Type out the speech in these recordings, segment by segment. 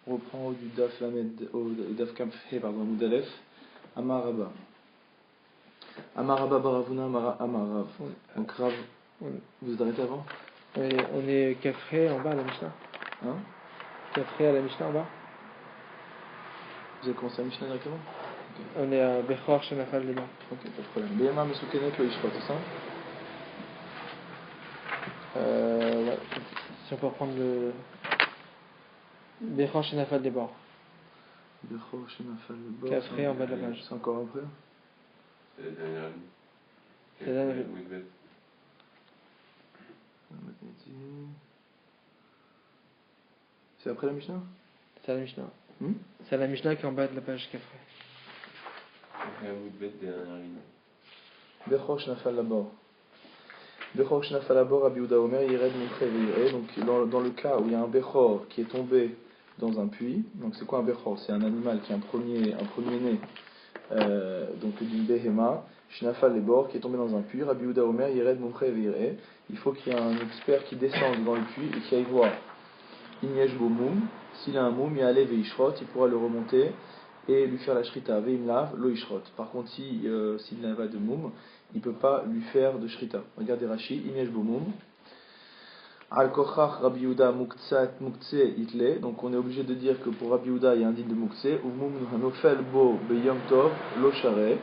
On reprend au du Daf Lamed, au Daf Kamfhe, pardon, Moudalef, Amaraba. Amaraba Baravuna Amarav. Donc Rav, vous êtes arrêté avant? On est Kafre en bas à la Mishnah. Hein? Kafre à la Mishnah en bas. Vous avez commencé à Mishnah directement? Okay. On est à Bechor Shenafal Liban. Ok, pas de problème. Beyama Mesukenet Lo Ishvat, c'est ça? Ouais. Si on peut reprendre le Bechor Shenafal Liban. Bechor Shenafal Liban. Kafre en bas de la page. C'est encore après? C'est la dernière ligne. C'est la dernière ligne. C'est après la Mishnah? C'est la Mishnah. C'est la Mishnah qui est en bas de la page Kafre. Bechor Shenafal Labor. Bechor Shenafal Labor, Rabbi Yehuda Omer, Yired Mimche Ve'yireh. Donc dans le cas où il y a un Bechor qui est tombé dans un puits, donc c'est quoi un Bechor? C'est un animal qui est un premier-né, donc d'une Behema, Shenafal Labor, qui est tombé dans un puits. Rabbi Yehuda Omer, Yired Mimche Ve'yireh. Il faut qu'il y ait un expert qui descende dans le puits et qui aille voir. Inyesh Bo Moum, s'il a un Moum, il y a Alev Ve'ishrot, il pourra le remonter et lui faire la shrita. Ve'imlav Lo Ishrot. Par contre, s'il n'a pas de Moum, il ne peut pas lui faire de shrita. Regardez Rashi, Inyesh Bo Moum. Al Kochach Rabbi Yehuda Mukse Itle. Donc on est obligé de dire que pour Rabbi Yehuda, il y a un din de Mukse. Ou Moum Hanofel Bo Beyom Tov Lo Share.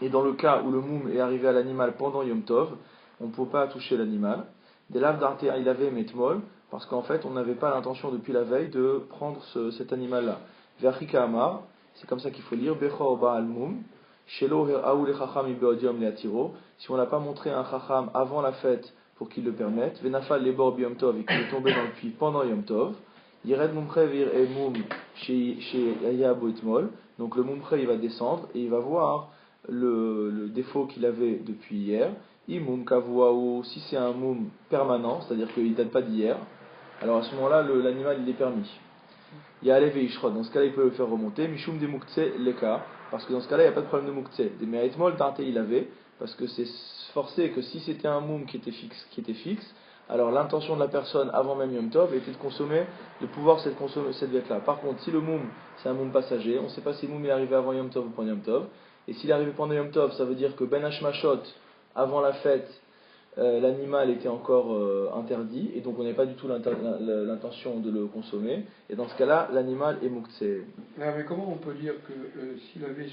Et dans le cas où le Moum est arrivé à l'animal pendant Yom Tov, on ne peut pas toucher l'animal. Des laves d'arte il avait metmol, parce qu'en fait on n'avait pas l'intention depuis la veille de prendre cet animal-là. Verchika Amar, c'est comme ça qu'il faut lire, Bechor Ba'al Moum, Shelo Aoule Chacham Ibeodium Leatiro, si on n'a pas montré un Chacham avant la fête pour qu'il le permette, Venafal Lebor Biyom Tov, et qu'il est tombé dans le puits pendant Yom Tov, Yired Mumche Vir et Moum chez Yayabo Etmol, donc le Mumche il va descendre et il va voir le défaut qu'il avait depuis hier. Imoum Kavuao, si c'est un moum permanent, c'est-à-dire qu'il ne date pas d'hier, alors à ce moment-là, l'animal il est permis. Il y a Alev et Ishrod, dans ce cas-là il peut le faire remonter. Mishum de Mukhtse Leka, parce que dans ce cas-là il n'y a pas de problème de Mukhtse. Des Meritmol Dante il avait, parce que c'est forcé que si c'était un moum qui était fixe, alors l'intention de la personne avant même Yom Tov était de pouvoir consommer cette bête-là. Par contre, si le moum c'est un moum passager, on ne sait pas si le moum est arrivé avant Yom Tov ou pendant Yom Tov. Et s'il est arrivé pendant Yom Tov, ça veut dire que Ben Hashmashot, avant la fête, l'animal était encore interdit, et donc on n'avait pas du tout l'intention de le consommer. Et dans ce cas-là, l'animal est Mukhtse. Mais comment on peut dire que s'il avait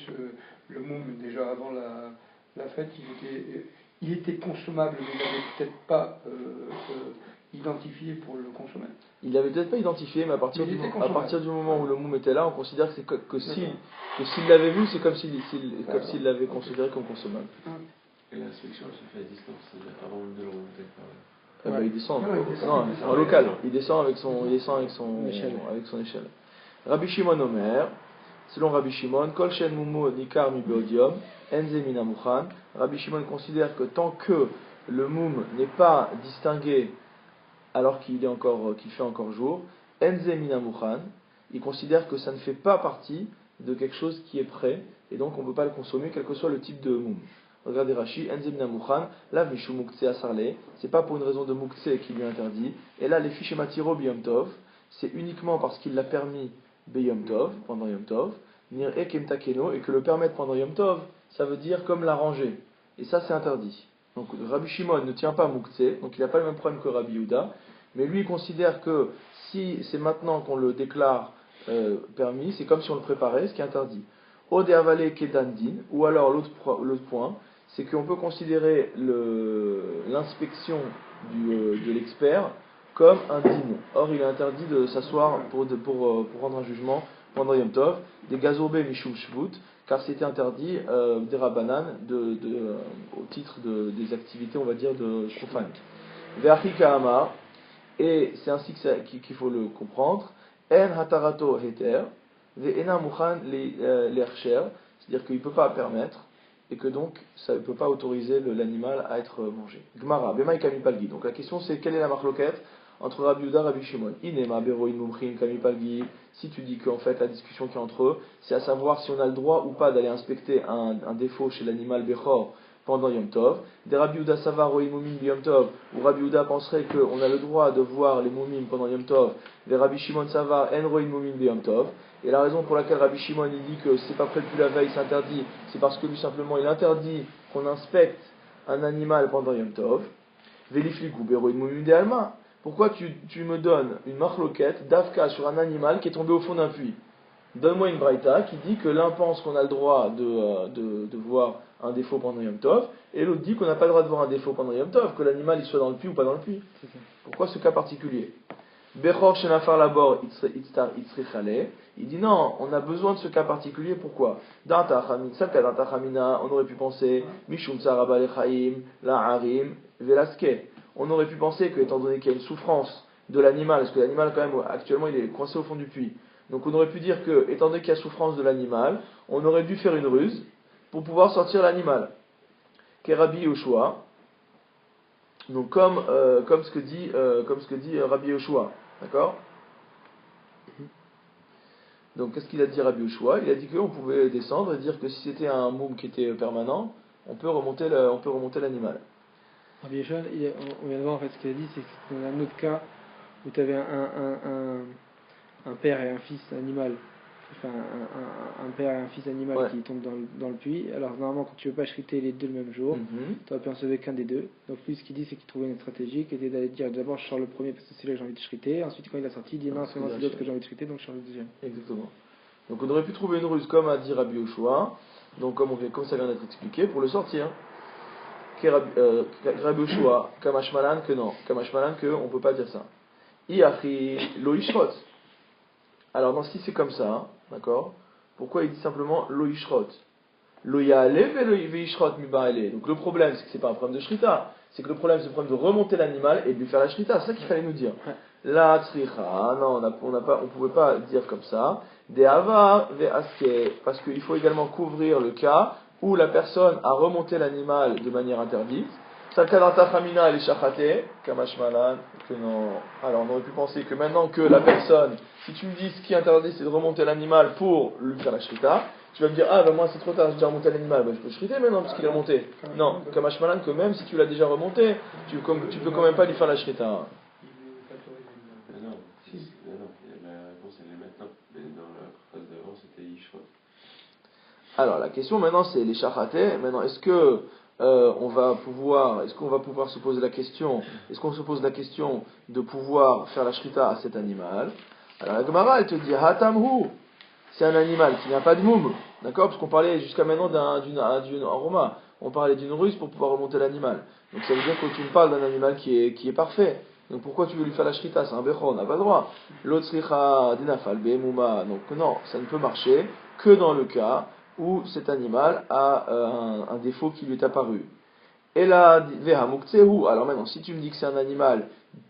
le moum déjà avant la fête, il était consommable, mais il n'avait peut-être pas identifié pour le consommer? Il n'avait peut-être pas identifié, mais à partir du moment où le moum était là, on considère que s'il l'avait vu, c'est comme s'il l'avait considéré comme consommable. Et l'inspection se fait à distance, c'est-à-dire avant de le remonter par il descend. En local. Il descend avec son échelle. Rabbi Shimon Omer, selon Rabbi Shimon, Kol Shen Mumu Nikar Mi Beodium, Enze Mina Mukhan. Rabbi Shimon considère que tant que le moum n'est pas distingué alors qu'il fait encore jour, Enze Mina Mukhan, il considère que ça ne fait pas partie de quelque chose qui est prêt, et donc on ne peut pas le consommer, quel que soit le type de moum. Regardez Rashi, Enze Mina Mukhan, là Mishu Mukhtse Asarle, c'est pas pour une raison de Mukhtse qui lui interdit, et là les fiches Matiro Biyom Tov, c'est uniquement parce qu'il l'a permis Beyom Tov, pendant Yom Tov, Nir Ekem Takeno, et que le permettre pendant Yom Tov, ça veut dire comme l'arranger, et ça c'est interdit. Donc Rabbi Shimon ne tient pas Mukhtse, donc il n'a pas le même problème que Rabbi Yehuda, mais lui il considère que si c'est maintenant qu'on le déclare permis, c'est comme si on le préparait, ce qui est interdit. Ode Avale Kedandin, ou alors l'autre point, c'est qu'on peut considérer l'inspection de l'expert comme un din. Or, il est interdit de s'asseoir pour rendre un jugement pendant Yom Tov, des gazobé mishum shvut, car c'était interdit des rabanan au titre des activités, on va dire, de shofan. Ve'achika amar, et c'est ainsi qu'il faut le comprendre, en hatarato heter, ve'ena mukhan l'ercher, c'est-à-dire qu'il ne peut pas permettre, et que donc ça ne peut pas autoriser l'animal à être mangé. Gmara, Bemaï Kamipalgi. Donc la question c'est quelle est la marloquette entre Rabbi Yehuda et Rabbi Shimon? Inema Beroin Mumchim Kamipalgi. Si tu dis qu'en fait la discussion qui est entre eux, c'est à savoir si on a le droit ou pas d'aller inspecter un défaut chez l'animal Bechor pendant Yom Tov. Des Rabbi Yehuda Savar Roim Moumim Yom Tov, où Rabbi Yehuda penserait qu'on a le droit de voir les Moumim pendant Yom Tov. Des Rabbi Shimon Savar En Roim Moumim Yom Tov. Et la raison pour laquelle Rabbi Shimon il dit que c'est pas près depuis la veille, c'est interdit, c'est parce que lui simplement il interdit qu'on inspecte un animal pendant Yom Tov. Velifligu Beroim Moumim de Alma. Pourquoi tu me donnes une marloquette d'Afka sur un animal qui est tombé au fond d'un puits? Donne-moi une braïta qui dit que l'un pense qu'on a le droit de voir un défaut pendant Yom Tov, et l'autre dit qu'on n'a pas le droit de voir un défaut pendant Yom Tov, que l'animal il soit dans le puits ou pas dans le puits. Pourquoi ce cas particulier? Bechor Shenafar Labor Itzrichale, il dit non, on a besoin de ce cas particulier, pourquoi? Dans Tachamina, on aurait pu penser Mishum Tsaraba Lechaim, La'arim, Velaske. On aurait pu penser que, étant donné qu'il y a une souffrance de l'animal, parce que l'animal quand même actuellement il est coincé au fond du puits, donc on aurait pu dire que, étant donné qu'il y a souffrance de l'animal, on aurait dû faire une ruse pour pouvoir sortir l'animal. Rabbi Yoshua, donc comme ce que dit Rabbi Yoshua, d'accord? Donc qu'est-ce qu'il a dit Rabbi Yoshua? Il a dit qu'on pouvait descendre et dire que si c'était un moum qui était permanent, on peut remonter l'animal. Rabbi Yoshua, on vient de voir en fait ce qu'il a dit, c'est que c'est un autre cas où tu avais un père et un fils animal, enfin un père et un fils animal qui tombent dans le puits. Alors normalement quand tu veux pas shriter les deux le même jour, tu aurais pu en sauver qu'un des deux. Donc lui ce qu'il dit c'est qu'il trouvait une stratégie qui était d'aller dire d'abord je sors le premier parce que c'est là que j'ai envie de shriter, ensuite quand il a sorti il dit non c'est l'autre que j'ai envie de shriter donc je sors le deuxième. Exactement. Donc on aurait pu trouver une ruse comme a dit Rabbi Yoshua, donc comme ça vient d'être expliqué, pour le sortir. Rabbi Yoshua, Kamashmalan que non, Kamashmalan que on peut pas dire ça. Iachi lo yishrot. Alors, si c'est comme ça, d'accord, pourquoi il dit simplement lo yishrot? Lo ya'ale ve lo yishrot mi ba'ale. Donc le problème, c'est que c'est pas un problème de shrita, c'est que le problème, c'est le problème de remonter l'animal et de lui faire la shrita. C'est ça qu'il fallait nous dire. La tzricha, non, on pouvait pas dire comme ça. De avar ve aske, parce qu'il faut également couvrir le cas où la personne a remonté l'animal de manière interdite. Salkadata Khamina et Shachate, Kamashmalan, que non. Alors on aurait pu penser que maintenant que la personne, si tu me dis ce qui est interdit c'est de remonter l'animal pour lui faire la shrita, tu vas me dire ah ben moi c'est trop tard, j'ai déjà remonté l'animal, ben je peux shriter maintenant parce qu'il est remonté. Non, Kamashmalan que même si tu l'as déjà remonté, tu peux quand même pas lui faire la shrita. Non, la réponse elle est maintenant, mais dans la phrase d'avant c'était Yishrot. Alors la question maintenant c'est les Shachate, maintenant est-ce qu'on va pouvoir se poser la question, est-ce qu'on se pose la question de pouvoir faire la shrita à cet animal? Alors la Gemara elle te dit Hatamhu, c'est un animal qui n'a pas de moum, d'accord? Parce qu'on parlait jusqu'à maintenant d'une aroma, on parlait d'une ruse pour pouvoir remonter l'animal. Donc ça veut dire que tu me parles d'un animal qui est parfait. Donc pourquoi tu veux lui faire la shrita? C'est un bechor, on n'a pas le droit. L'otzricha dinafal be'emuma, donc non, ça ne peut marcher que dans le cas où cet animal a un défaut qui lui est apparu. Et là, alors maintenant, si tu me dis que c'est un animal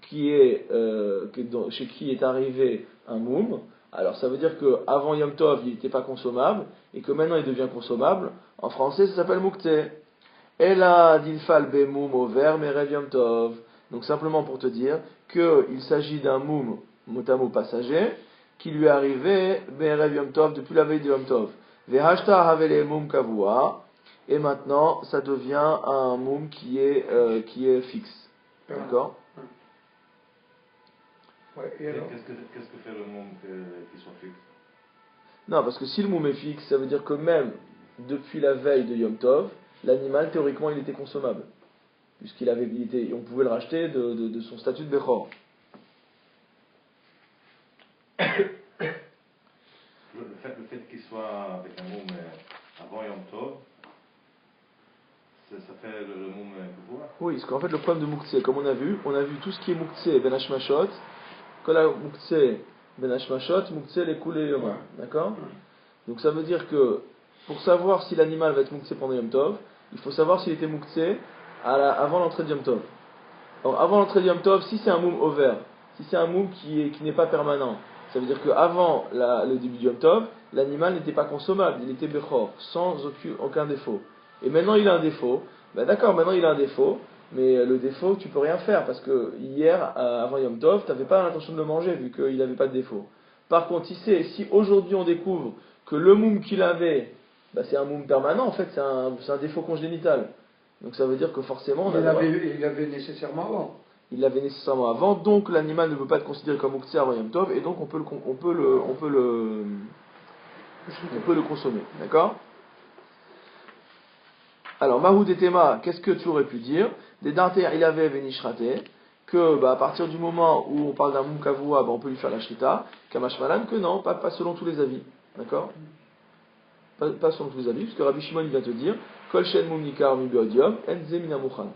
chez qui est arrivé un moum, alors ça veut dire qu'avant Yom Tov, il n'était pas consommable, et que maintenant il devient consommable. En français, ça s'appelle mukte. Et là, dinfal be moum over merev Yom Tov. Donc simplement pour te dire qu'il s'agit d'un moum, motamo passager, qui lui est arrivé merev Yom Tov depuis la veille de Yom Tov. Vehashta havele moum kavua, et maintenant ça devient un moum qui est fixe. D'accord? Qu'est-ce que fait le moum qui soit fixe? Non, parce que si le moum est fixe, ça veut dire que même depuis la veille de Yom Tov, l'animal théoriquement il était consommable, on pouvait le racheter de son statut de Bechor. Le fait qu'il soit avec un moum avant Yom Tov, ça fait le moum pouvoir. Oui, parce qu'en fait le problème de Mouktsé, comme on a vu tout ce qui est Mouktsé ben Hashmashot, quand la Mouktsé ben Hashmashot, Mouktsé les coulées Yoma, d'accord? Donc ça veut dire que pour savoir si l'animal va être Mouktsé pendant Yom Tov, il faut savoir s'il était Mouktsé avant l'entrée de Yom Tov. Alors avant l'entrée de Yom Tov, si c'est un moum over, si c'est un moum qui n'est pas permanent, ça veut dire qu'avant le début du Yom Tov, l'animal n'était pas consommable, il était Bechor, sans aucun défaut. Et maintenant il a un défaut, ben d'accord, maintenant il a un défaut, mais le défaut tu peux rien faire, parce que hier, avant Yom Tov, tu n'avais pas l'intention de le manger, vu qu'il n'avait pas de défaut. Par contre, si aujourd'hui on découvre que le moum qu'il avait, ben c'est un moum permanent, en fait c'est un défaut congénital. Donc ça veut dire que forcément, Il l'avait nécessairement avant. Il l'avait nécessairement avant, donc l'animal ne peut pas être considéré comme Mouktsé avant Yom Tov, et donc on peut le consommer. D'accord? Alors, Mahoud et Tema, qu'est-ce que tu aurais pu dire? Des Dante il avait Venishrate, que à partir du moment où on parle d'un Moum Kavua, on peut lui faire la Shrita, Kamashmalan, que non, pas selon tous les avis. D'accord? Pas selon tous les avis, puisque Rabbi Shimon il vient te dire, Kol Shen Moum Nikar Mibiodium, Enze Minamuchan.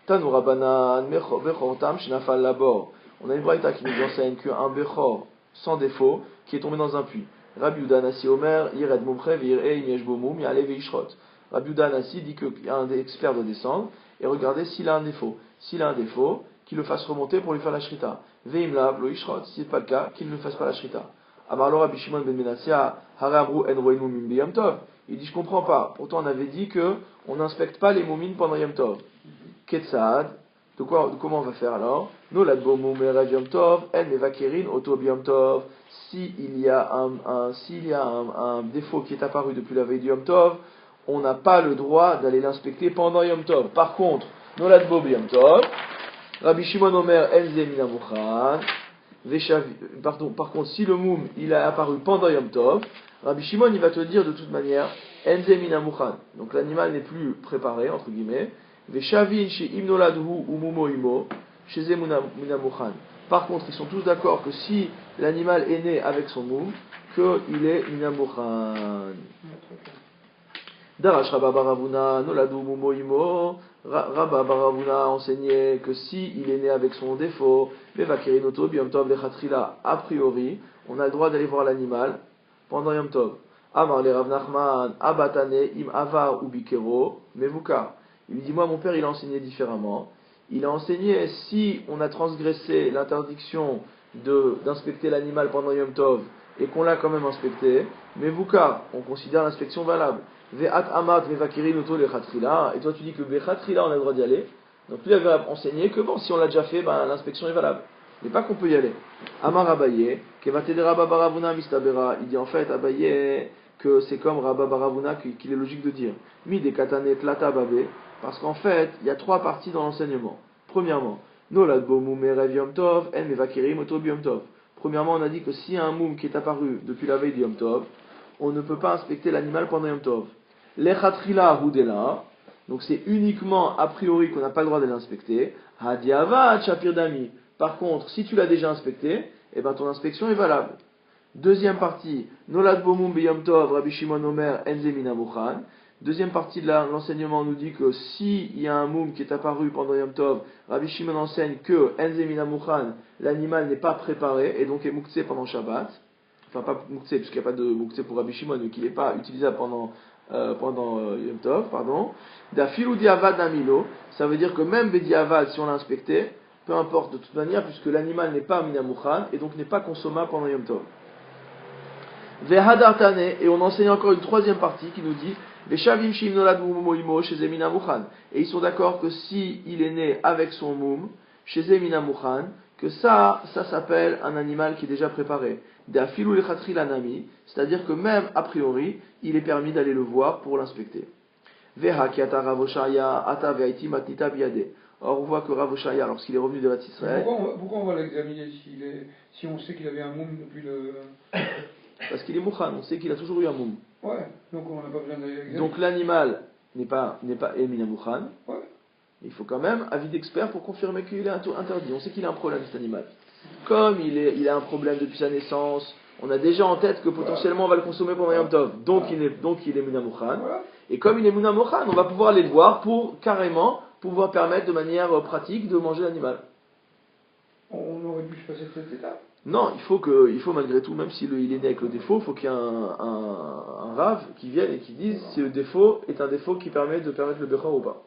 Tanu Rabbanan, Bechor Tam, Shnafal Labor. On a une braïta qui nous enseigne qu'un Bechor sans défaut, qui est tombé dans un puits. Rabbi Uda Nasi Omer, Yired Mumche, Virei, Mieshbo Moum, Yale Veishrot. Rabbi Uda Nasi dit qu'un des experts doit descendre et regarder s'il a un défaut. S'il a un défaut, qu'il le fasse remonter pour lui faire la shrita. Veimlav lo ishrot, si ce n'est pas le cas, qu'il ne fasse pas la shrita. Amarlo Rabbi Shimon ben Menassia, Haramru en roenu mim b'yom tov. Il dit je comprends pas. Pourtant on avait dit que on n'inspecte pas les moumines pendant Yom Tov. Ketzad, comment on va faire alors? Nolad bo moumer Yom Tov, en mevakerin oto b'yom tov. S'il y a un défaut qui est apparu depuis la veille du Yom Tov, on n'a pas le droit d'aller l'inspecter pendant Yom Tov. Par contre, Nolad bo b'yom tov, Rabbi Shimon Omer enze minamuchan. Par contre, si le moum il a apparu pendant Yom Tov, Rabbi Shimon il va te dire de toute manière enze minamuchan. Donc l'animal n'est plus préparé entre guillemets. Veshavin chez imnoladhu ou mumo imo chez minamuchan. Par contre, ils sont tous d'accord que si l'animal est né avec son moum, qu'il est minamuchan. Darash Rabba Baravuna noladu mumo imo. Rabba Baravuna a enseigné que si il est né avec son défaut, Mevakerinoto b'yom tov lechatrila, a priori, on a le droit d'aller voir l'animal pendant Yom Tov. Amar le Rav Nachman abatane im avar ou bikero mevukar. Il lui dit moi mon père il a enseigné différemment. Il a enseigné si on a transgressé l'interdiction d'inspecter l'animal pendant Yom Tov et qu'on l'a quand même inspecté, mevukar, on considère l'inspection valable. Ve'at amat mevakerinoto lechatrila, et toi tu dis que bechatrila on a le droit d'y aller. Donc lui avait enseigné que bon, si on l'a déjà fait, l'inspection est valable. Mais pas qu'on peut y aller. Amar Abaye, Kevatede Rabba Baravuna Mistabera, il dit en fait Abaye que c'est comme Rabba Baravuna qu'il est logique de dire. Mi de Katane Tlata Babe, parce qu'en fait, il y a trois parties dans l'enseignement. Premièrement, Nolad Bo Mumerev Yom Tov, En Mevakirim Otob Yom Tov. Premièrement, on a dit que s'il y a un moum qui est apparu depuis la veille de Yom Tov, on ne peut pas inspecter l'animal pendant Yom Tov. Lechatrila Hudela, donc c'est uniquement a priori qu'on n'a pas le droit d'aller inspecter. Hadiavad Shapir Dami. Par contre, si tu l'as déjà inspecté, ton inspection est valable. Deuxième partie, Nolad Bomum B'Yom Tov, Rabbi Shimon Omer, Enze Minamuchan. Deuxième partie de l'enseignement nous dit que s'il y a un moum qui est apparu pendant Yom Tov, Rabbi Shimon enseigne que Enze Minamuchan, l'animal n'est pas préparé et donc est mouktsé pendant Shabbat. Enfin, pas mouktsé, puisqu'il n'y a pas de mouktsé pour Rabbi Shimon, mais qu'il n'est pas utilisable pendant Yom Tov, pardon. Dafilou diavad namilo, ça veut dire que même Bediavad, si on l'a inspecté, peu importe de toute manière, puisque l'animal n'est pas minamuchan et donc n'est pas consommable pendant Yom Tov. Vehadartane, et on enseigne encore une troisième partie qui nous dit Veshavim shim nolad mumoimo chez minamuchan. Et ils sont d'accord que si il est né avec son moum, chez minamuchan, que ça s'appelle un animal qui est déjà préparé. Dafilou lechatri lanami, c'est-à-dire que même a priori, il est permis d'aller le voir pour l'inspecter. Veha kiata ravoshaya ata ve'aiti matnita biyade. Or, on voit que Rav Oshaya, lorsqu'il est revenu de Eretz Israël. Pourquoi on va l'examiner si on sait qu'il avait un moum depuis le. Parce qu'il est mouchan, on sait qu'il a toujours eu un moum. Ouais, donc on n'a pas besoin de l'examiner. Donc l'animal n'est pas émina mouchan. Ouais. Il faut quand même avis d'expert pour confirmer qu'il est interdit. On sait qu'il a un problème cet animal. Comme il a un problème depuis sa naissance, on a déjà en tête que potentiellement on va le consommer pendant Yom Tov. Donc il est émina mouchan. Voilà. Et comme il est émina mouchan, on va pouvoir aller le voir pour carrément pouvoir permettre de manière pratique de manger l'animal. On aurait dû se passer de cette étape. Non, il faut malgré tout, même s'il est né avec le défaut, il faut qu'il y ait un rave qui vienne et qui dise si le défaut est un défaut qui permet de permettre le bechor ou pas.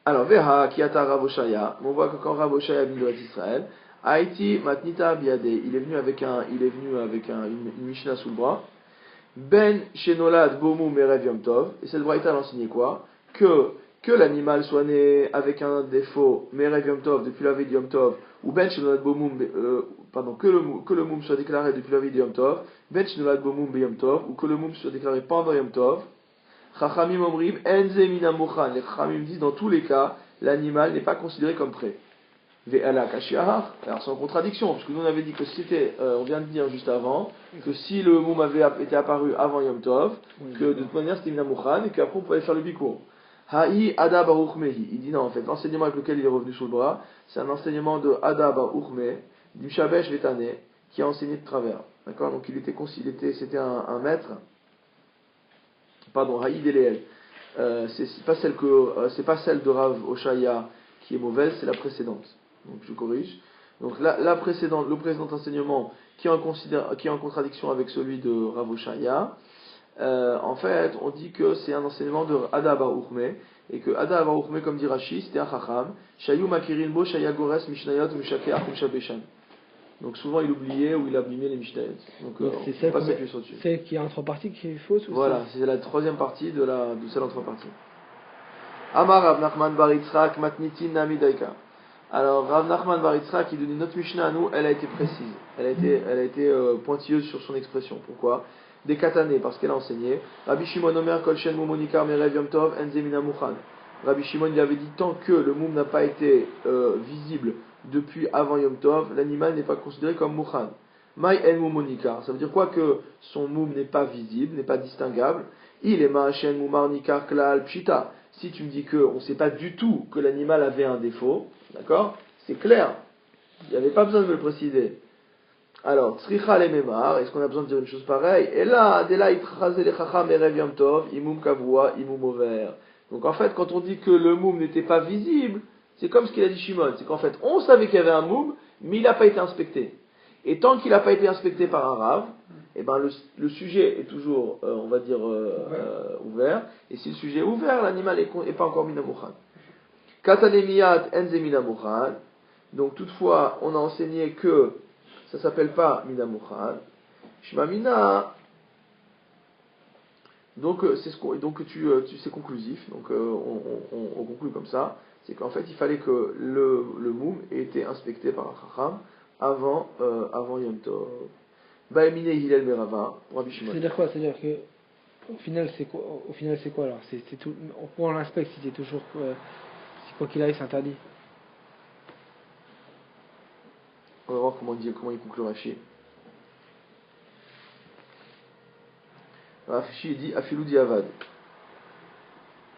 Alors, Veha Kiata Rav Oshaya, on voit que quand Rav Oshaya vient d'Israël, Haïti Matnita Biade, il est venu avec une Mishnah sous le bras. Ben Shenolad Bomu Merev Yom Tov, et cette braïta l'enseignait quoi? Que l'animal soit né avec un défaut, Merev Yom Tov, depuis la veille de Yom Tov, ou Ben Shenolad Bomum, que le moum soit déclaré depuis la veille de Yom Tov, Ben Shenolad Bomum Be Yom Tov, ou que le moum soit déclaré pendant Yom Tov, Chachamim omrim enze mina mochan. Les Chachamim disent dans tous les cas, l'animal n'est pas considéré comme prêt. Ve'ala kashiahar. Alors c'est en contradiction, parce que nous on avait dit que c'était, on vient de dire juste avant, que si le moum avait été apparu avant Yom Tov, que de toute manière c'était mina mochan et qu'après on pouvait faire le bikour. Ha'i Ada Baruch Mehi. Il dit non, en fait, l'enseignement avec lequel il est revenu sur le bras, c'est un enseignement de Ada Baruch Mehi, d'Imshabesh Vetane, qui a enseigné de travers. D'accord? Donc c'était un maître. Pardon, Ha'i Deleel. C'est pas celle de Rav Oshaya qui est mauvaise, c'est la précédente. Donc je corrige. Donc le précédent enseignement qui est en contradiction avec celui de Rav Oshaya. En fait, on dit que c'est un enseignement de Ada Baruchme, et que Ada Baruchme, comme dit Rashi, c'était un Chacham, Shayu Makirin Bo Shaya Gores Mishnayot Mishakeach Mishabeshan. Donc souvent il oubliait ou il abîmait les Mishnayot. Donc c'est celle, pas s'appuyer sur dessus. Celle qui est en trois parties qui est fausse ou voilà, c'est la troisième partie de celle en trois parties. Amar Rav Nachman Bar Yitzchak Matnitin Nami Daika. Alors Rav Nachman Bar Yitzchak, qui donne notre Mishnah à nous, elle a été précise. Elle a été pointilleuse sur son expression. Pourquoi? Des katané, parce qu'elle a enseigné. Rabbi Shimon Omer Kolshen Mumonikar Merev Yom Tov Enzemina Mouchan. Rabbi Shimon il avait dit tant que le moum n'a pas été visible depuis avant Yom Tov, l'animal n'est pas considéré comme Mouchan. Mai En Mumonikar. Ça veut dire quoi que son moum n'est pas visible, n'est pas distinguable? Il est Ma'ashen Mumar Nikar Klal Pshita. Si tu me dis qu'on ne sait pas du tout que l'animal avait un défaut, d'accord? C'est clair. Il n'y avait pas besoin de me le préciser. Alors, Tzricha le Memar, est-ce qu'on a besoin de dire une chose pareille? Et là, Dela Itchaze le Chacham Erev Yom Tov, Imum Kavua, Imum Over. Donc en fait, quand on dit que le moum n'était pas visible, c'est comme ce qu'il a dit Shimon. C'est qu'en fait, on savait qu'il y avait un moum, mais il n'a pas été inspecté. Et tant qu'il n'a pas été inspecté par un Rav, eh ben le sujet est toujours, on va dire, ouvert. Et si le sujet est ouvert, l'animal n'est pas encore Minamouchan. Katanemiyat Enze Minamouchan. Donc toutefois, on a enseigné que ça s'appelle pas Mina Mouchan. Shma Mina. Donc c'est conclusif. Donc on conclut comme ça. C'est qu'en fait il fallait que le moum ait été inspecté par un chacham avant Yom Tov. Ba'emine Hillel Merava pour Rabbi Shimon. C'est-à-dire quoi? C'est-à-dire que au final c'est quoi alors? C'est tout. Pourquoi on l'inspecte si c'est toujours si quoi qu'il arrive c'est interdit? On va voir comment il conclut Rashi. Rashi dit Afilou diavad.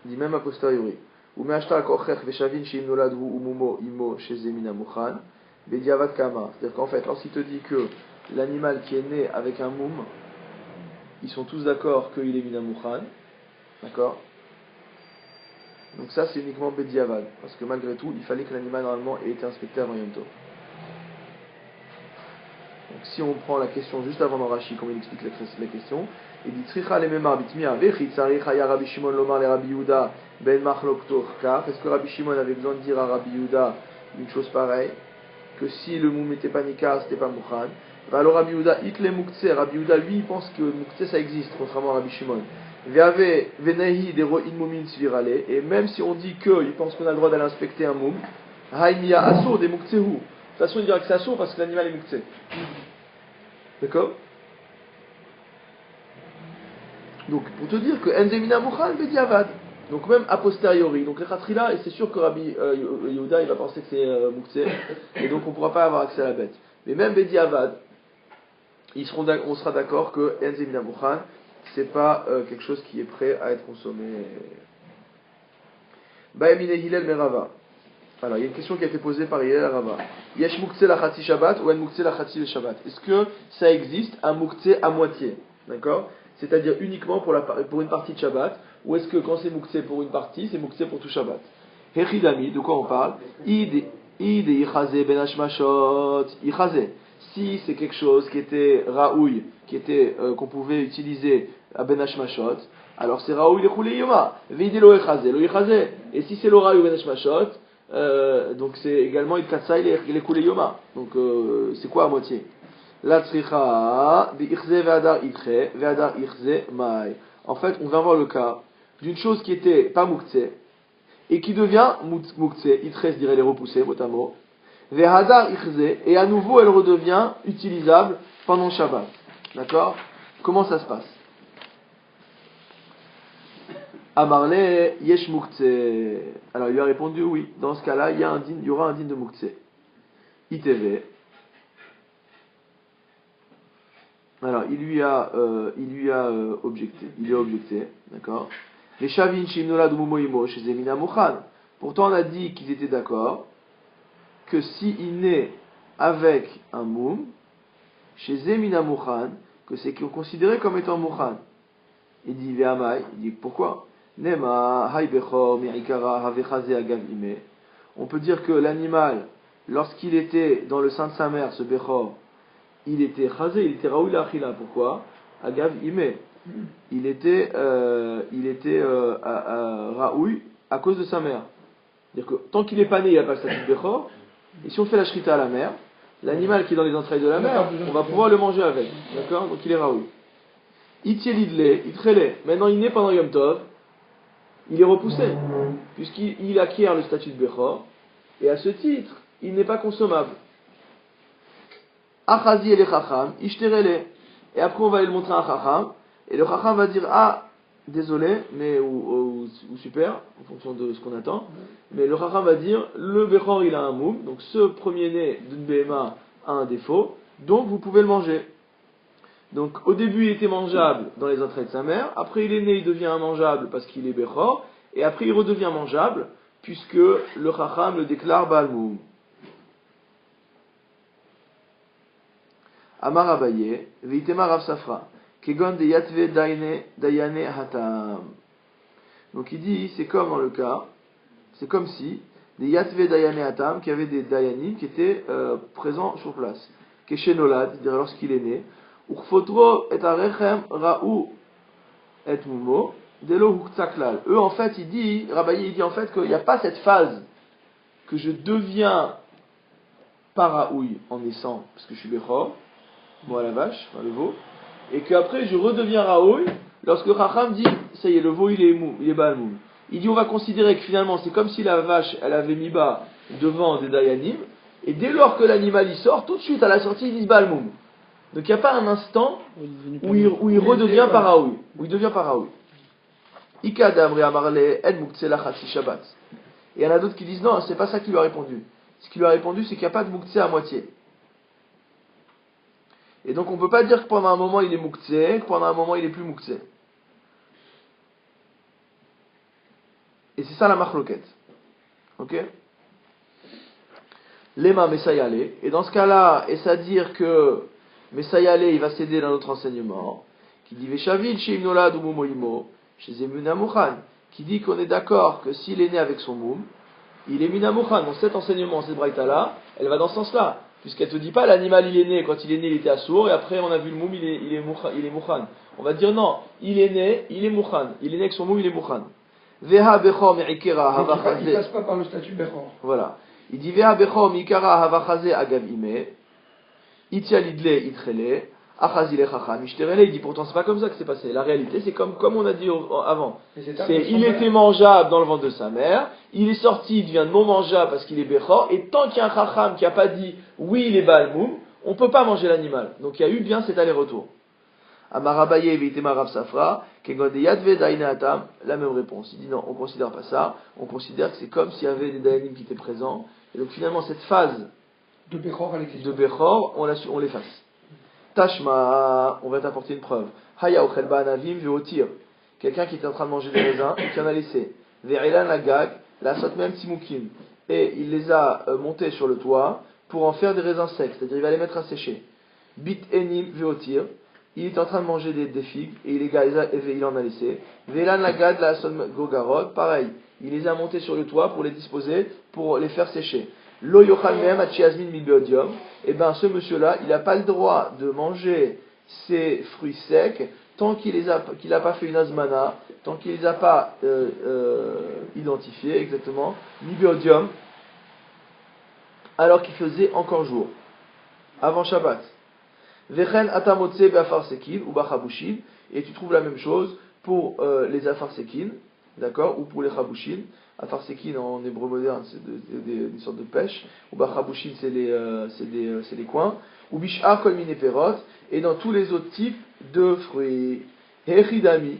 Il dit même a posteriori. Ou me'ashta kochech veshavin sheim nolad hu umumo imo shezemina mouchan bediavad kama. C'est-à-dire qu'en fait, lorsqu'il te dit que l'animal qui est né avec un moum, ils sont tous d'accord qu'il est mina mouchan, d'accord? Donc ça c'est uniquement bediavad, parce que malgré tout, il fallait que l'animal normalement ait été inspecté avant Yom Tov. Donc si on prend la question juste avant dans Rashi, comme il explique la question, il dit Tzricha le memar bitmia vechi tzarich haya Rabbi Shimon lomar le Rabbi Yehuda ben machlokto kach. Est-ce que Rabbi Shimon avait besoin de dire à Rabbi Yehuda une chose pareille, que si le moum n'était pas nikar, c'était pas mouchan? Alors Rabbi Yehuda itle muktzeh. Rabbi Yehuda lui il pense que muktzeh ça existe, contrairement à Rabbi Shimon. Ve'ave venehi dero inmumin svirale. Et même si on dit qu'il pense qu'on a le droit d'aller inspecter un moum, haïmiya asur de muktzehu. De toute façon il dira que c'est asur parce que l'animal est muktzeh. D'accord? Donc, pour te dire que Enzemina Mouchan Bediavad. Donc, même a posteriori. Donc, les Khatrila, et c'est sûr que Rabbi Yehuda, il va penser que c'est Mouktsé. Et donc, on ne pourra pas avoir accès à la bête. Mais même Bediavad, on sera d'accord que Enzemina Mouchan, c'est pas quelque chose qui est prêt à être consommé. Ba'emine Hillel Merava. Alors, il y a une question qui a été posée par Hillel Rava. Yesh Mouktsé la Khatsi Shabbat ou en Mouktsé la Khatsi le Shabbat? Est-ce que ça existe un Mouktsé à moitié? D'accord? C'est-à-dire uniquement pour une partie de Shabbat, ou est-ce que quand c'est Mouktsé pour une partie, c'est Mouktsé pour tout Shabbat? Hechidami, de quoi on parle? Id Ichazé Ben Hashmashot. Ichazé. Si c'est quelque chose qui était Raoui, qu'on pouvait utiliser à Ben Hashmashot, alors c'est Raoui le Choulé Yoma. Vide lo Echazé, lo Ichazé. Et si c'est le Raoui Ben Hashmashot, donc c'est également Itkatsai les Choulé Yoma. Donc c'est quoi à moitié? La tzricha bi'irze ve'adar ikre ve'adar irze mai. En fait, on vient voir le cas d'une chose qui était pas mouktsé et qui devient mouktsé. Itre, je dirais les repousser, mot à mot. Ve'adar irze, et à nouveau elle redevient utilisable pendant le Shabbat. D'accord? Comment ça se passe? Amarle yesh mukhtse. Alors il lui a répondu oui. Dans ce cas-là, il y aura un din de mukhtse. ITV. Alors il lui a objecté. Il lui a objecté, d'accord. Les shavin shimnola dumumoimo chez Zemina Mukhan. Pourtant on a dit qu'ils étaient d'accord que s'il naît avec un moum chez Zemina Mukhan, que c'est considéré comme étant Mukhan. Il dit Ve'amai, il dit pourquoi? Nema hay bechor mi'ikara havechaze agav ime. On peut dire que l'animal, lorsqu'il était dans le sein de sa mère, ce bechor, il était chazé, il était raoul achila. Pourquoi? Agav ime. Il était raoul à cause de sa mère. C'est-à-dire que tant qu'il n'est pas né, il n'a pas le statut de bechor. Et si on fait la shrita à la mère, l'animal qui est dans les entrailles de la mère, on va pouvoir le manger avec. D'accord? Donc il est raoul. Itielidle, itrele. Maintenant il naît pendant Yom Tov. Il est repoussé, puisqu'il acquiert le statut de Bechor, et à ce titre, il n'est pas consommable. Achazi el chacham, ishterele. Et après, on va aller le montrer à un chacham, et le chacham va dire, ah, désolé, mais, ou super, en fonction de ce qu'on attend, mais le chacham va dire, le Bechor, il a un moum, donc ce premier-né d'une BMA a un défaut, donc vous pouvez le manger. Donc au début il était mangeable dans les entrailles de sa mère, après il est né, il devient immangeable parce qu'il est Bechor, et après il redevient mangeable puisque le Chacham le déclare Baal Moum. Amar Abaye, Veitema Rav Safra, Kegon de Yatve Dayane Hatam. Donc il dit, c'est comme dans le cas, c'est comme si des Yatve Dayane Hatam, qui avaient des Dayanim qui étaient présents sur place. Keshenolad, c'est-à-dire lorsqu'il est né, Urfotro et arechem raou et mumo delo huktaklal. Eux en fait Rabaye il dit en fait qu'il n'y a pas cette phase que je deviens paraouille en naissant parce que je suis bechor, moi la vache, enfin, le veau, et qu'après je redeviens raouille lorsque Chacham dit ça y est le veau il est baal moum. Il dit on va considérer que finalement c'est comme si la vache elle avait mis bas devant des dayanim et dès lors que l'animal y sort tout de suite à la sortie ils disent baal moum. Donc il n'y a pas un instant où il redevient paraoui. Où il devient paraoui. Ikadam re'amarle en muktsela chatsi shabbat. Et il y en a d'autres qui disent non, c'est pas ça qu'il lui a répondu. Ce qu'il lui a répondu, c'est qu'il n'y a pas de muktsé à moitié. Et donc on ne peut pas dire que pendant un moment il est muktsé, que pendant un moment il est plus muktsé. Et c'est ça la machloket. Ok? Lema mesayale. Et dans ce cas-là, est-ce à dire que Messayale, il va céder dans notre enseignement, qui dit Veshavil chez Imnolad ou Mumoimo, chez Zemuna Mouchan, qui dit qu'on est d'accord que s'il est né avec son moum, il est Mina Mouchan. Donc cet enseignement, cette braïta-là, elle va dans ce sens-là, puisqu'elle te dit pas l'animal il est né, quand il est né il était assourd, et après on a vu le moum, il est Mouchan. On va dire non, il est né, il est Mouchan. Il est né avec son moum, il est Mouchan. Veha Bechor Me'ikera Havachaze. Il passe pas par le statut Bechor. Voilà. Il dit Veha Bechor Me'ikera Havachaze Agav Ime. Itialidle itrele, achazile chacham ishterele. Il dit pourtant c'est pas comme ça que c'est passé. La réalité c'est comme on a dit avant. Il était mangeable dans le ventre de sa mère, il est sorti, il devient non mangeable parce qu'il est bechor, et tant qu'il y a un chacham qui a pas dit oui il est baal moum, on peut pas manger l'animal. Donc il y a eu bien cet aller-retour. Amarabaye veitema Rav Safra, kegodeyadve dainatam, la même réponse. Il dit non, on considère pas ça, on considère que c'est comme s'il y avait des dayanim qui étaient présents, et donc finalement cette phase de Bechor, on l'efface. Tashma, on va t'apporter une preuve. Haya ochel ba'anavim ve'otir. Quelqu'un qui était en train de manger des raisins et qui en a laissé. Ve'ilan lagag, la sot même timukim. Et il les a montés sur le toit pour en faire des raisins secs, c'est-à-dire il va les mettre à sécher. Bit enim ve'otir. Il est en train de manger des figues et il en a laissé. Ve'ilan lagad, la sot gogarod, pareil. Il les a montés sur le toit pour les disposer, pour les faire sécher. Lo yochal mehem achiazmin milbeodium. Et ben ce monsieur-là, il n'a pas le droit de manger ses fruits secs tant qu'il n'a pas fait une azmana, tant qu'il les a pas identifiés exactement, milbeodium, alors qu'il faisait encore jour, avant Shabbat. Vechen atamotse be'afar sekin ou bachabushin. Et tu trouves la même chose pour les afar sekin, d'accord, ou pour les chabushin. Afarsekin en hébreu moderne, c'est une sorte de pêche. Ou bachabushin, c'est les coins. Ou bishar kol mine perot. Et dans tous les autres types de fruits. Hechidami.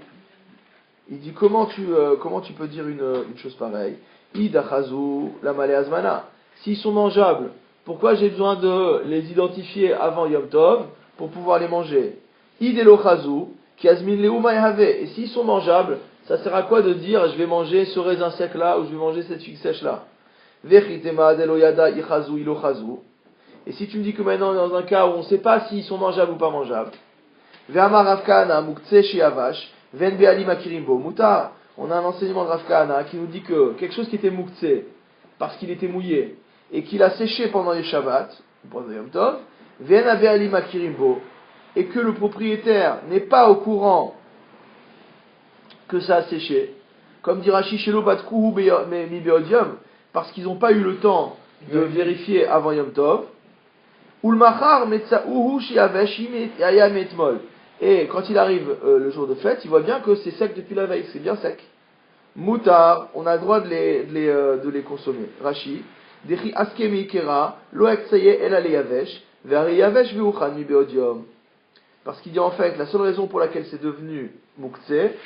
Il dit comment tu peux dire une chose pareille? Id achazu la malé azmana. S'ils sont mangeables, pourquoi j'ai besoin de les identifier avant Yom Tov pour pouvoir les manger? Id elo chazu ki azmin leuma yahave. Et s'ils sont mangeables, ça sert à quoi de dire je vais manger ce raisin sec là ou je vais manger cette figue sèche là? Vechitema delo yada ichazu ilo chazu. Et si tu me dis que maintenant dans un cas où on ne sait pas s'ils sont mangeables ou pas mangeables, ve'amar Rav Kahana muktzeh shiavash ven be'alim akirimbo mutar. On a un enseignement de Rav Kahana qui nous dit que quelque chose qui était muktzeh parce qu'il était mouillé et qu'il a séché pendant les Shabbats, pendant Yom Tov, ven be'alim akirimbo, et que le propriétaire n'est pas au courant que ça a séché, comme dit Rashi shelo batkuhu mi be'odium, parce qu'ils n'ont pas eu le temps de vérifier avant Yom Tov. Ulmachar metzauhu shiavesh ayam etmol. Et quand il arrive le jour de fête, il voit bien que c'est sec depuis la veille, c'est bien sec. Mutar, on a le droit de les consommer. Rashi, dechi askemi kera, lo eksaye el aleyavesh, ve'ari yavesh ve'uchan mi be'odium. Parce qu'il dit en fait, la seule raison pour laquelle c'est devenu muktzeh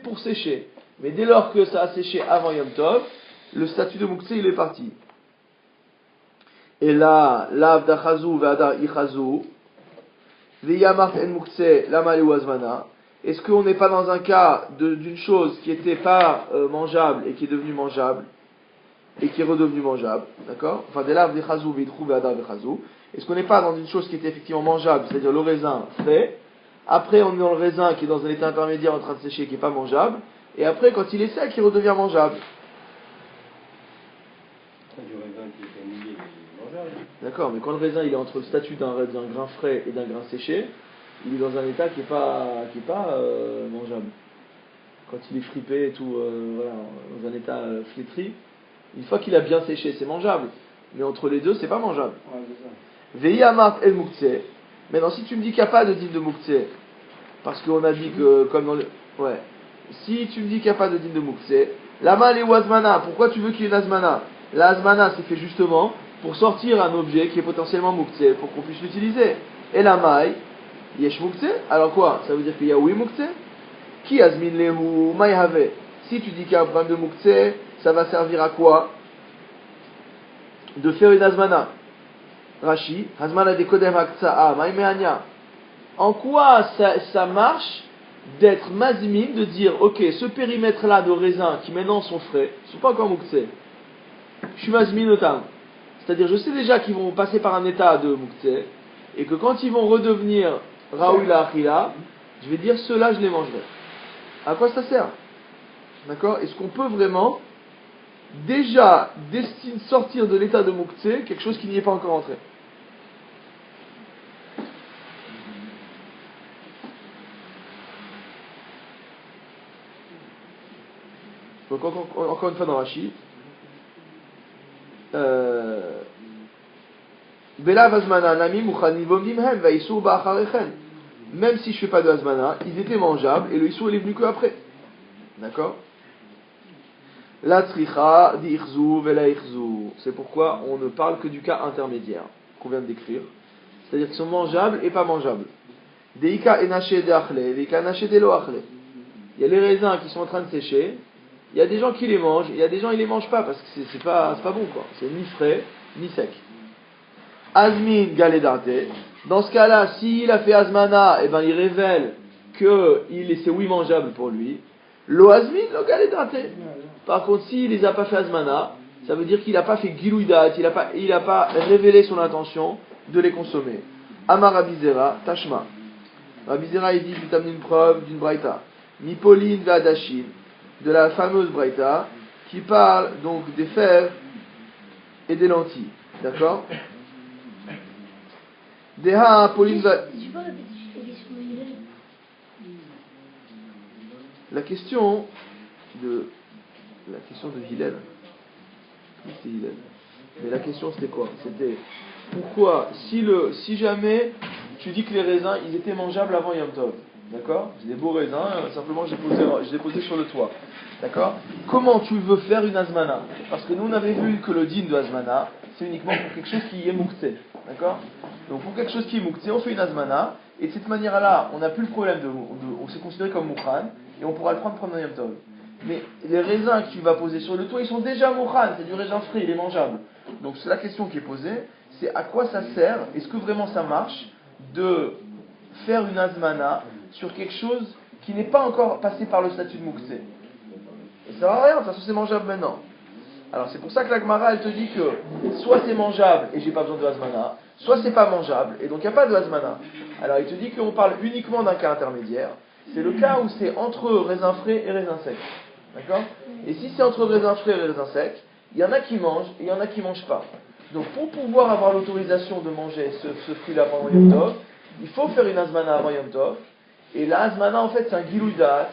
pour sécher. Mais dès lors que ça a séché avant Yom Tov, le statut de muktzeh il est parti. Et là, l'av d'achazu ve'adar ichazu, ve'yamart en muktzeh lamali wazmana. Est-ce qu'on n'est pas dans un cas d'une chose qui n'était pas mangeable et qui est devenue mangeable et qui est redevenue mangeable, d'accord? Enfin, des l'av d'achazu ve'idchou ve'adar ve'chazu. Est-ce qu'on n'est pas dans une chose qui était effectivement mangeable, c'est-à-dire le raisin frais? Après, on est dans le raisin qui est dans un état intermédiaire en train de sécher, qui n'est pas mangeable. Et après, quand il est sec, il redevient mangeable. Du raisin qui était mouillé, il est mangeable. D'accord, mais quand le raisin il est entre le statut d'un grain frais et d'un grain séché, il est dans un état qui est pas mangeable. Quand il est fripé et tout, voilà, dans un état flétri, une fois qu'il a bien séché, c'est mangeable. Mais entre les deux, c'est pas mangeable. Ouais, c'est ça. Ve'yamart el muktzeh. Maintenant, si tu me dis qu'il n'y a pas de dîme de muktzeh, parce qu'on a dit que, comme dans le. Ouais. Si tu me dis qu'il n'y a pas de dîme de muktzeh, lama le wazmana, pourquoi tu veux qu'il y ait une azmana? La azmana, c'est fait justement pour sortir un objet qui est potentiellement muktzeh, pour qu'on puisse l'utiliser. Et la maï, yesh muktzeh, alors quoi? Ça veut dire qu'il y a oui muktzeh? Ki azmin lehu maï have. Si tu dis qu'il y a un problème de muktzeh, ça va servir à quoi? De faire une azmana. Rashi, azmana de kodem haktsa'a, maï me'anya. En quoi ça marche d'être mazmin, de dire, ok, ce périmètre-là de raisins qui maintenant sont frais, ne sont pas encore muktzeh. Je suis mazmin otam. C'est-à-dire, je sais déjà qu'ils vont passer par un état de muktzeh, et que quand ils vont redevenir raoui la achila, je vais dire, ceux-là, je les mangerai. À quoi ça sert? D'accord? Est-ce qu'on peut vraiment déjà sortir de l'état de muktzeh quelque chose qui n'y est pas encore entré? Donc encore une fois dans Rashi, Bela vazmana nami muchanim vomdimhem vaïsur ba'acharechem. Même si je fais pas de hazmana, ils étaient mangeables et le isur il est venu que après. D'accord? La tzricha di ichzu vela ichzu. C'est pourquoi on ne parle que du cas intermédiaire qu'on vient de décrire. C'est-à-dire qu'ils sont mangeables et pas mangeables. Deika enaché de achle, deika enaché de lo achle. Il y a les raisins qui sont en train de sécher. Il y a des gens qui les mangent, il y a des gens qui les mangent pas parce que c'est pas bon quoi. C'est ni frais, ni sec. Azmin galedarte. Dans ce cas-là, s'il a fait azmana, il révèle que c'est oui mangeable pour lui. Lo azmin, lo galedarte. Par contre, s'il les a pas fait azmana, ça veut dire qu'il n'a pas fait gilouidat, il a pas révélé son intention de les consommer. Amar Rabizera, tashma. Rabizera il dit, je t'amène une preuve d'une braïta. Mipolin vadashim. De la fameuse braïta qui parle donc des fèves et des lentilles. D'accord? Deha Pauline va. La question de Hillel. C'était Hillel. Mais la question c'était quoi? C'était pourquoi si jamais tu dis que les raisins ils étaient mangeables avant Yom Tov. D'accord? C'est des beaux raisins, simplement je les ai posés sur le toit. D'accord? Comment tu veux faire une azmana? Parce que nous on avait vu que le din de azmana, c'est uniquement pour quelque chose qui est muktzeh. D'accord? Donc pour quelque chose qui est muktzeh, on fait une azmana. Et de cette manière-là, on n'a plus le problème on s'est considéré comme Moukhan, et on pourra le prendre pendant Yom Tov. Mais les raisins que tu vas poser sur le toit, ils sont déjà Moukhan, c'est du raisin frais, il est mangeable. Donc c'est la question qui est posée, c'est à quoi ça sert, est-ce que vraiment ça marche de faire une azmana sur quelque chose qui n'est pas encore passé par le statut de Moukse. Et ça va rien, de toute façon c'est mangeable maintenant. Alors c'est pour ça que la Gemara elle te dit que soit c'est mangeable et j'ai pas besoin de hazmana, soit c'est pas mangeable et donc il n'y a pas de hazmana. Alors il te dit qu'on parle uniquement d'un cas intermédiaire, c'est le cas où c'est entre raisin frais et raisin sec. D'accord? Et si c'est entre raisin frais et raisin sec, il y en a qui mangent et il y en a qui mangent pas. Donc pour pouvoir avoir l'autorisation de manger ce fruit-là pendant Yom Tov, il faut faire une hazmana avant Yom Tov. Et la hazmana en fait c'est un gilui da'at,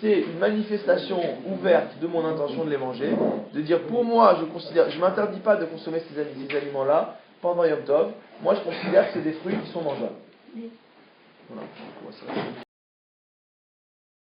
c'est une manifestation ouverte de mon intention de les manger, de dire pour moi je m'interdis pas de consommer ces aliments-là pendant Yom Tov. Moi je considère que c'est des fruits qui sont mangeables. Voilà.